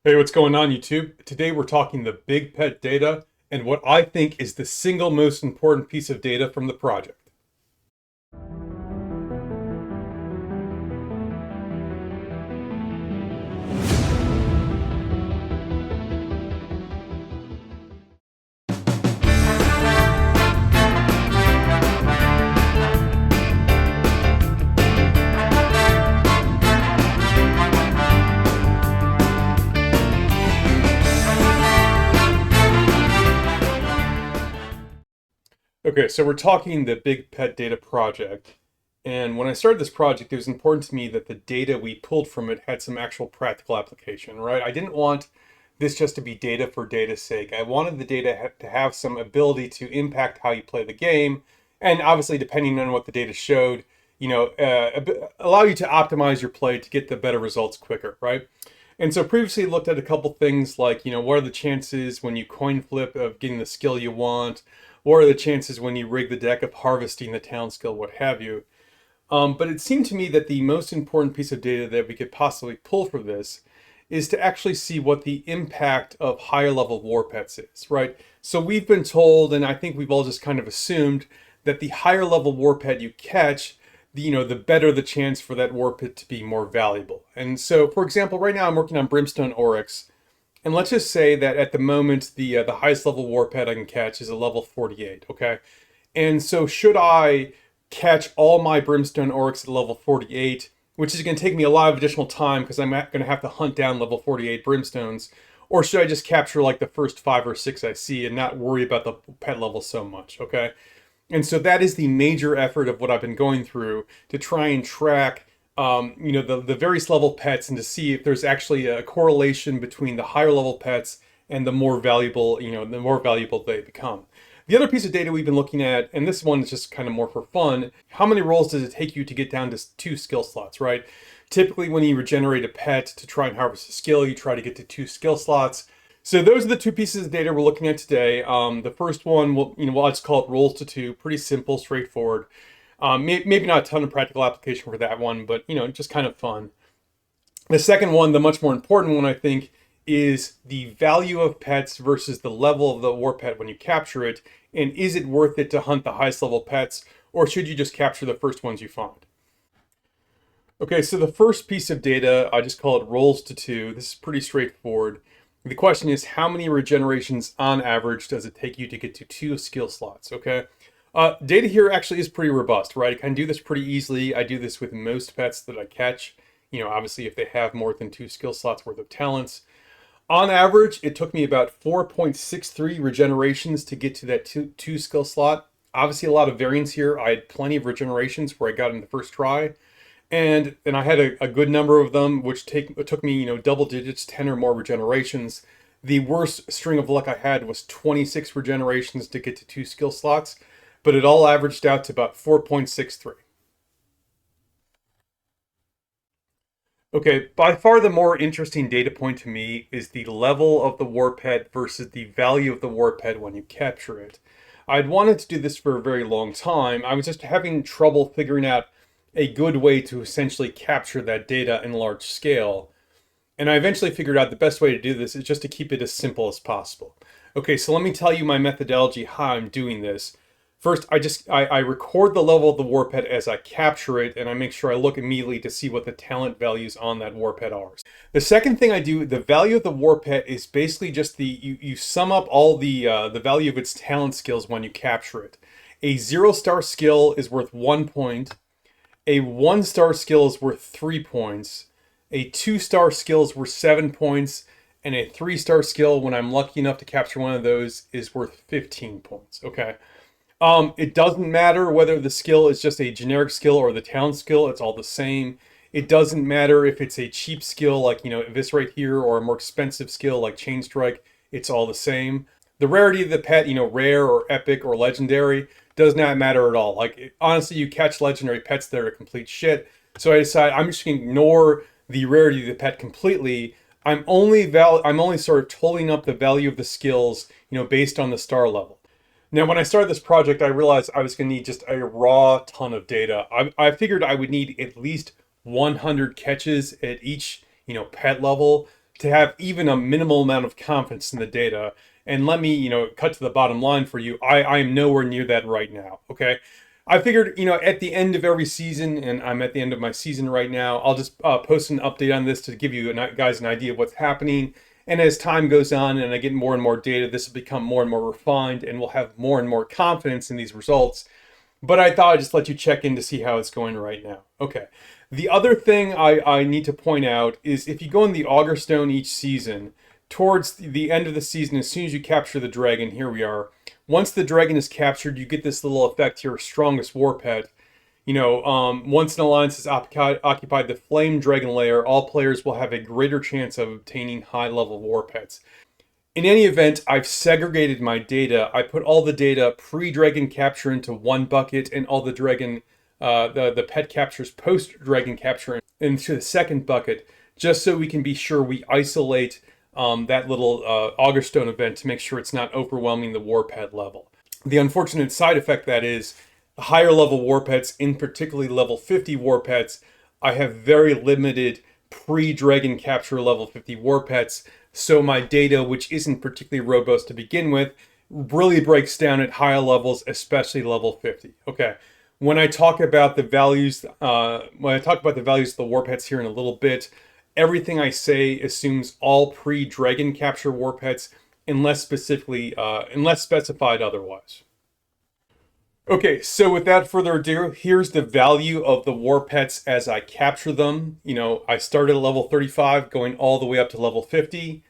Hey, what's going on, YouTube? Today we're talking the big pet data and what I think is the single most important piece of data from the project. Okay, so we're talking the big pet data project. And when I started this project, it was important to me that the data we pulled from it had some actual practical application, right? I didn't want this just to be data for data's sake. I wanted the data to have some ability to impact how you play the game. And obviously, depending on what the data showed, allow you to optimize your play to get the better results quicker, right? And so previously looked at a couple things like, what are the chances when you coin flip of getting the skill you want? What are the chances when you rig the deck of harvesting the talent skill, what have you? But it seemed to me that the most important piece of data that we could possibly pull from this is to actually see what the impact of higher level war pets is, right? So we've been told, and I think we've all just kind of assumed, that the higher level war pet you catch, the better the chance for that war pet to be more valuable. And so, for example, right now I'm working on Brimstone Oryx, and let's just say that at the moment the highest level war pet I can catch is a level 48. Okay, and so should I catch all my Brimstone Oryx at level 48, which is going to take me a lot of additional time because I'm going to have to hunt down level 48 Brimstones, or should I just capture like the first 5 or 6 I see and not worry about the pet level so much? Okay, and so that is the major effort of what I've been going through to try and track the various level pets and to see if there's actually a correlation between the higher level pets and the more valuable, the more valuable they become. The other piece of data we've been looking at, and this one is just kind of more for fun, how many rolls does it take you to get down to 2 skill slots, right? Typically when you regenerate a pet to try and harvest a skill, you try to get to 2 skill slots. So those are the 2 pieces of data we're looking at today. The first one, I'll just call it rolls to 2, pretty simple, straightforward. Maybe not a ton of practical application for that one, but just kind of fun. The second one, the much more important one, I think, is the value of pets versus the level of the war pet when you capture it, and is it worth it to hunt the highest level pets, or should you just capture the first ones you find? Okay, so the first piece of data, I just call it rolls to 2. This is pretty straightforward. The question is, how many regenerations on average does it take you to get to 2 skill slots, okay? Data here actually is pretty robust, right? I can do this pretty easily. I do this with most pets that I catch, obviously if they have more than 2 skill slots worth of talents. On average, it took me about 4.63 regenerations to get to that two skill slot. Obviously a lot of variance here. I had plenty of regenerations where I got in the first try. And I had a good number of them, which took me, double digits, 10 or more regenerations. The worst string of luck I had was 26 regenerations to get to 2 skill slots, but it all averaged out to about 4.63. Okay, by far the more interesting data point to me is the level of the war pet versus the value of the war pet when you capture it. I'd wanted to do this for a very long time. I was just having trouble figuring out a good way to essentially capture that data in large scale. And I eventually figured out the best way to do this is just to keep it as simple as possible. Okay, so let me tell you my methodology, how I'm doing this. First, I record the level of the war pet as I capture it, and I make sure I look immediately to see what the talent values on that war pet are. The second thing I do, the value of the war pet is basically just you sum up all the value of its talent skills when you capture it. A 0-star skill is worth 1 point. A 1-star skill is worth 3 points. A 2-star skill is worth 7 points. And a 3-star skill, when I'm lucky enough to capture one of those, is worth 15 points. Okay. It doesn't matter whether the skill is just a generic skill or the talent skill, it's all the same. It doesn't matter if it's a cheap skill like, Eviscerate here, or a more expensive skill like Chain Strike, it's all the same. The rarity of the pet, rare or epic or legendary, does not matter at all. Like, honestly, you catch legendary pets that are complete shit. So I decide I'm just going to ignore the rarity of the pet completely. I'm only sort of totaling up the value of the skills, based on the star level. Now, when I started this project, I realized I was going to need just a raw ton of data. I figured I would need at least 100 catches at each, pet level to have even a minimal amount of confidence in the data. And let me, cut to the bottom line for you. I am nowhere near that right now. Okay. I figured, at the end of every season, and I'm at the end of my season right now, I'll just post an update on this to give you guys an idea of what's happening. And as time goes on and I get more and more data, this will become more and more refined and we'll have more and more confidence in these results. But I thought I'd just let you check in to see how it's going right now. Okay. The other thing I need to point out is if you go in the Augur Stone each season, towards the end of the season, as soon as you capture the dragon, here we are. Once the dragon is captured, you get this little effect here, strongest war pet. Once an alliance has occupied the flame dragon layer, all players will have a greater chance of obtaining high-level war pets. In any event, I've segregated my data. I put all the data pre-dragon capture into one bucket and all the dragon, the pet captures post-dragon capture into the second bucket, just so we can be sure we isolate that little Augur Stone event to make sure it's not overwhelming the war pet level. The unfortunate side effect that is, the higher level war pets, in particularly level 50 war pets, I have very limited pre-dragon capture level 50 war pets, so my data, which isn't particularly robust to begin with, really breaks down at higher levels, especially level 50. Okay, when I talk about the values, of the war pets here in a little bit, everything I say assumes all pre-dragon capture war pets, unless specified otherwise. Okay, so without further ado, here's the value of the war pets as I capture them. I started at level 35, going all the way up to level 50.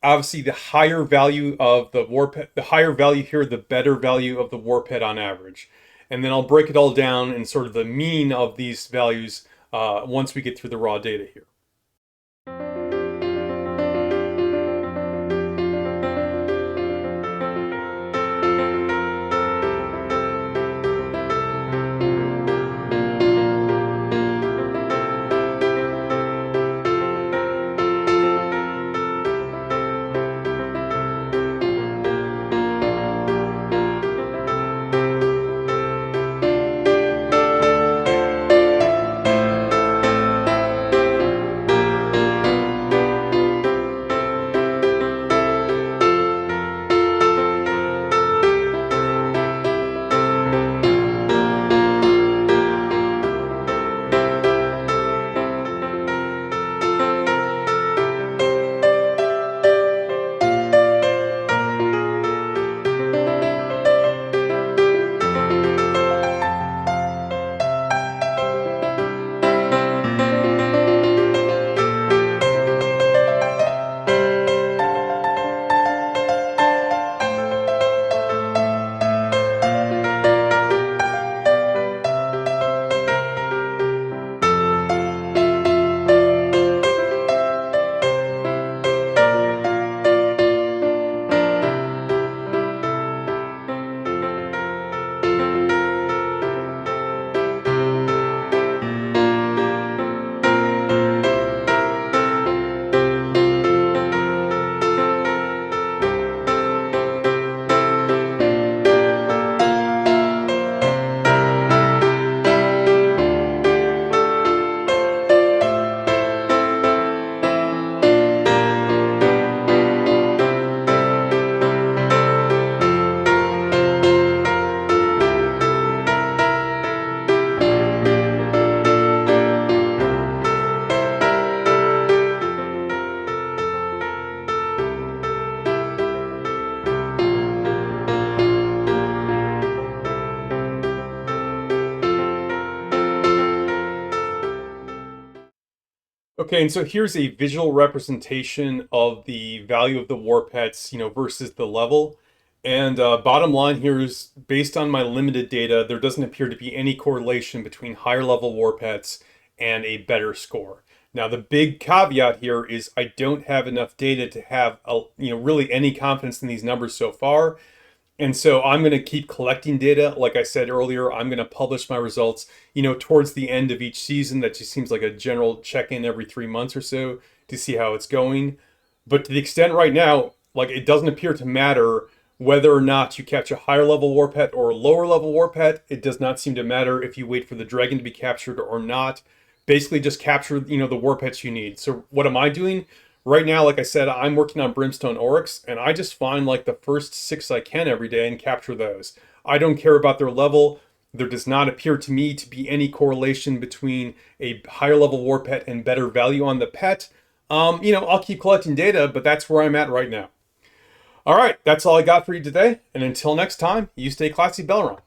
Obviously, the higher value of the war pet, the higher value here, the better value of the war pet on average. And then I'll break it all down and sort of the mean of these values once we get through the raw data here. Okay, and so here's a visual representation of the value of the war pets, versus the level. And bottom line here is, based on my limited data, there doesn't appear to be any correlation between higher level war pets and a better score. Now, the big caveat here is I don't have enough data to have really any confidence in these numbers so far. And so I'm going to keep collecting data. Like I said earlier, I'm going to publish my results, towards the end of each season. That just seems like a general check-in every 3 months or so to see how it's going. But to the extent right now, it doesn't appear to matter whether or not you catch a higher level war pet or a lower level war pet. It does not seem to matter if you wait for the dragon to be captured or not. Basically just capture, the war pets you need. So what am I doing? Right now, like I said, I'm working on Brimstone Oryx, and I just find like the first 6 I can every day and capture those. I don't care about their level. There does not appear to me to be any correlation between a higher level war pet and better value on the pet. I'll keep collecting data, but that's where I'm at right now. All right, that's all I got for you today. And until next time, you stay classy, Belron.